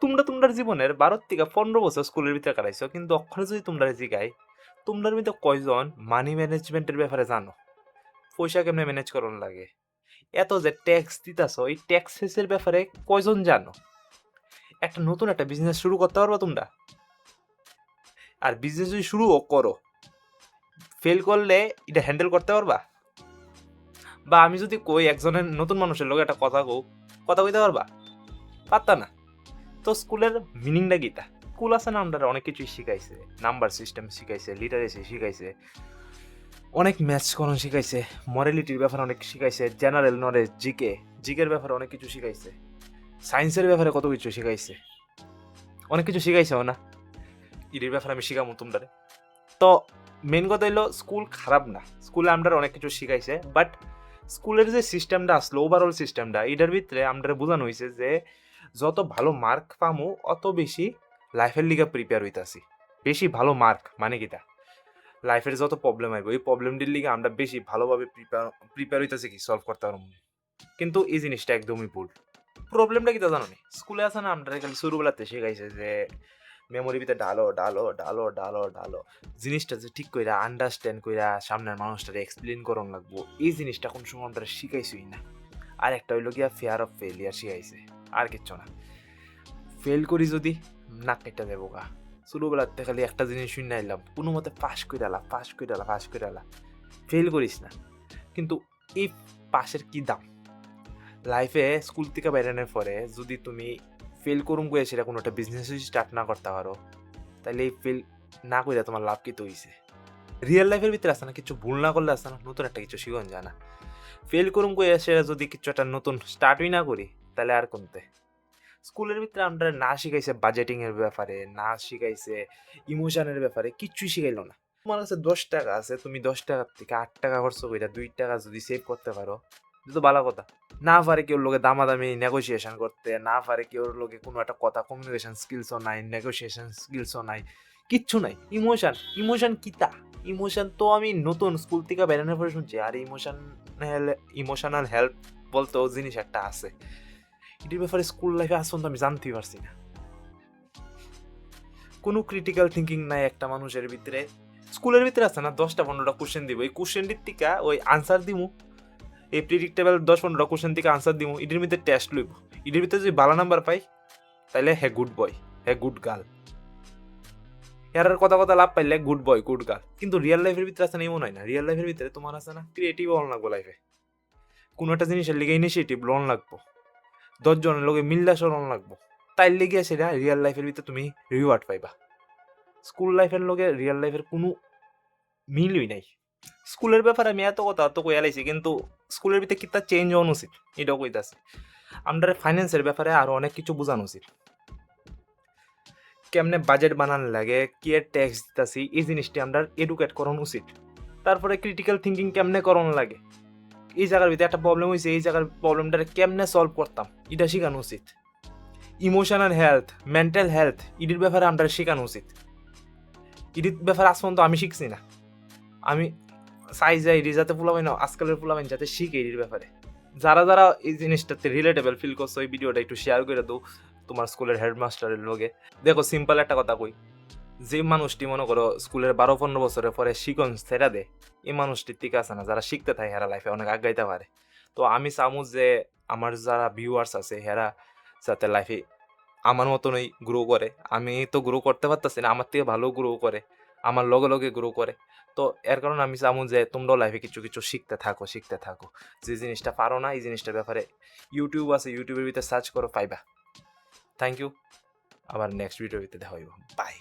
তোমরা জীবনের 12 থেকে 15 বছর স্কুলের ভিতরে কাটাইছো, কিন্তু অক্ষরে যদি তোমরা জিগাই তোমরার ভিতরে কয়জন মানি ম্যানেজমেন্টের ব্যাপারে জানো, পয়সা কেমনে ম্যানেজ করন লাগে, এত যে ট্যাক্স দিতাছো এই ট্যাক্সেসের ব্যাপারে কয়জন জানো? একটা নতুন একটা বিজনেস শুরু করতে পারবা তোমরা? আর বিজনেস যদি শুরুও করো, ফেল করলে এটা হ্যান্ডেল করতে পারবা? বা আমি যদি কই একজনের নতুন মানুষের লোক একটা কথা কইতে পারবা? পারতা না। তো স্কুলের মিনিংটা গীতা, স্কুল আছে না, আমরা অনেক কিছুই শিখাইছে, নাম্বার সিস্টেম শিখাইছে, লিটারেসি শিখাইছে, অনেক ম্যাথস করণ শিখাইছে, মরালিটির ব্যাপারে অনেক শিখাইছে, জেনারেল নলেজ, জিকের ব্যাপারে অনেক কিছু শিখাইছে, সায়েন্সের ব্যাপারে কত কিছু শিখাইছে, অনেক কিছু শিখাইছে না? এর ব্যাপারে আমি শিখামু তোমরা। তো মেন কথা হইলো স্কুল খারাপ না, স্কুলে আমরা অনেক কিছু শিখাইছে, বাট স্কুলের যে সিস্টেমটা আসলো, ওভারঅল সিস্টেমটা, এটার ভিতরে আমরা বোঝানো হয়েছে যে যত ভালো মার্ক পামু অত বেশি লাইফের লিগে প্রিপেয়ার হইতাছি। বেশি ভালো মার্ক মানে কিটা, লাইফের যত প্রবলেম আইব এই প্রবলেমটির লিগে আমরা বেশি ভালোভাবে প্রিপেয়ার হইতাছি কি সলভ করতে পারবো। কিন্তু এই জিনিসটা একদমই ভুল। প্রবলেমটা কিটা জানো নি, স্কুলে আছে না আমরা খালি শুরুবেলাতে শিখাইছে যে মেমোরি ভিতরে ডালো ডালো ডালো ডালো ডালো, জিনিসটা যে ঠিক কইরা আন্ডারস্ট্যান্ড কইরা সামনের মানুষটারে এক্সপ্লেন করন লাগবো, এই জিনিসটা কোন সময় আমরা শিখাইছই না। আর একটা হইলো গিয়া ফেয়ার অফ ফেলিয়ার শিখাইছে, আর কিচ্ছু না। ফেল করি যদি নাক কেটে দেবো গা, ছোটোবেলাতে খালি একটা জিনিস শুনে আইলাম, কোনো মতে পাস কইরালা, ফেল করিস না। কিন্তু এই পাশের কি দাম লাইফে, স্কুল থেকে বেরানোর পরে যদি তুমি ফেল করুম করে সেটা কোনো একটা বিজনেস স্টার্ট না করতে পারো, তাহলে এই ফেল না কইরা তোমার লাভ কি তো হইছে? রিয়েল লাইফের ভিতরে আসে না, কিছু ভুল না করলে আসে না নতুন একটা কিছু শিখন যায় না। ফেল করুম করে সেটা যদি কিছু একটা নতুন স্টার্টই না করি, তাহলে আর কোনতে। স্কুলের ভিতরে আমরা না শিখাইছে বাজেটিং এর ব্যাপারে, না শিখাইছে ইমোশনের ব্যাপারে, কিচ্ছুই শিখাইলো না। তোমার কাছে 10 টাকা আছে, তুমি 10 টাকার থেকে 8 টাকা খরচ কইরা 2 টাকা যদি সেভ করতে পারো, এটা তো ভালো কথা। না পারে কেউ লোকে দামাদামি নেগোসিয়েশন করতে, না পারে কেউ লোকে কোনো একটা কথা কমিউনিকেশন স্কিলসও নাই, নেগোসিয়েশন স্কিলসও নাই, কিচ্ছু নাই। ইমোশন কিতা? ইমোশন তো আমি নতুন স্কুল থেকে বেরোনোর পরে শুনছি। আর ইমোশনাল হেল্প বলতেও জিনিস একটা আছে, এটির ব্যাপারে স্কুল লাইফে আজ পর্যন্ত আমি জানতেই পারছি না। কোনো ক্রিটিক্যাল থিঙ্কিং নাই একটা মানুষের ভিতরে। স্কুলের ভিতরে আছে না 10টা 15টা কোশ্চেন দিব, এই কোশ্চেনটির থেকে ওই আনসার দিমু, এই প্রিডিক্টেবল 10-15টা কোশ্চেন থেকে আনসার দিমু, এটির ভিতরে টেস্ট লইব, এটির ভিতরে যদি ভালো নাম্বার পাই তাহলে hey good boy, hey good girl, এর কথা লাভ পাইলে গুড বয় গুড গার্ল। কিন্তু রিয়েল লাইফের ভিতরে আছে না, এমন হয় না। রিয়েল লাইফের ভিতরে তোমার আছে না ক্রিয়েটিভ হন লাগবো, লাইফে কোনো একটা জিনিসের লিগে ইনিশিয়েটিভ লোন লাগবো, 10 জনের লোকে মিল্লা সরণ লাগবো, তাই লেগে সেটা রিয়েল লাইফের ভিতরে তুমি রিওয়ার্ড পাইবা। স্কুল লাইফের লোকে রিয়েল লাইফের কোনো মিলই নাই। স্কুলের ব্যাপারে আমি এত কথা তো কই আলাইছি, কিন্তু স্কুলের ভিতরে কিতা চেঞ্জ হওয়া উচিত এটাও কইতাছে। আমরা ফাইন্যান্সের ব্যাপারে আরো অনেক কিছু বোঝানো উচিত, কেমনে বাজেট বানানো লাগে, কি ট্যাক্স দিতাছি, এই জিনিসটি আমরা এডুকেট করানো উচিত। তারপরে ক্রিটিক্যাল থিঙ্কিং কেমনে করানো লাগে, এই জায়গার ভিতরে একটা প্রবলেম হয়েছে, এই জায়গার প্রবলেমটা কেমনে সলভ করতাম এটা শেখানো উচিত। ইমোশনাল হেলথ, মেন্টাল হেলথ, এটির ব্যাপারে আমরা শেখানো উচিত। এটির ব্যাপারে আজ পর্যন্ত আমি শিখছি না। আমি চাই যে এটি যাতে পোলাবেন, আজকালের পোলাবেন যাতে শিখে এটির ব্যাপারে। যারা এই জিনিসটাতে রিলেটেবল ফিল করছো, এই ভিডিওটা একটু শেয়ার করে দাও তোমার স্কুলের হেডমাস্টারের লগে। দেখো সিম্পল একটা কথা কই, যে মানুষটি মনে করো স্কুলের 12-15 বছরের পরে শিকন ছেড়া দেয়, এই মানুষটির ঠিক আছে না, যারা শিখতে থাকে হেরা লাইফে অনেক আগাইতে পারে। তো আমি চামু যে আমার যারা ভিউয়ার্স আছে হেরা যাতে লাইফে আমার মতনই গ্রো করে। আমি তো গ্রো করতে পারতেছি না, আমার থেকে ভালো গ্রো করে, আমার লগে গ্রো করে। তো এর কারণে আমি চামু যে তোমরাও লাইফে কিছু শিখতে থাকো। যে জিনিসটা পারো না এই জিনিসটার ব্যাপারে ইউটিউব আছে, ইউটিউবের ভিতরে সার্চ করো পাইবা। থ্যাংক ইউ, আবার নেক্সট ভিডিওর ভিতরে দেখা হইব। বাই।